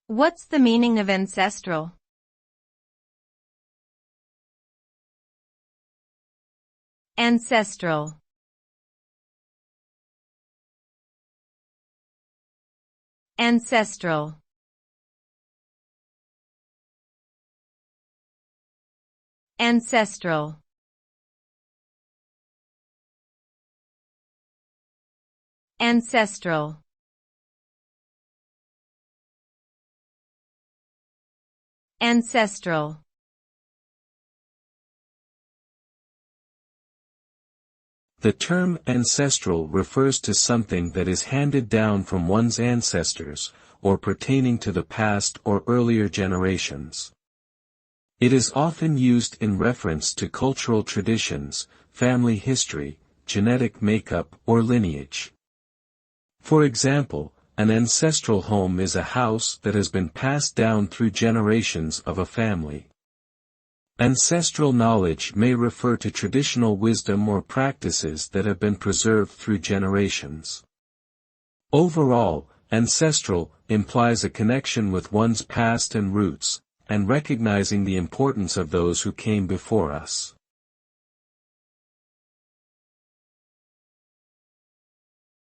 What's the meaning of ancestral? Ancestral. Ancestral. Ancestral. Ancestral. Ancestral. The term ancestral refers to something that is handed down from one's ancestors, or pertaining to the past or earlier generations. It is often used in reference to cultural traditions, family history, genetic makeup or lineage. For example, an ancestral home is a house that has been passed down through generations of a family. Ancestral knowledge may refer to traditional wisdom or practices that have been preserved through generations. Overall, ancestral implies a connection with one's past and roots, and recognizing the importance of those who came before us.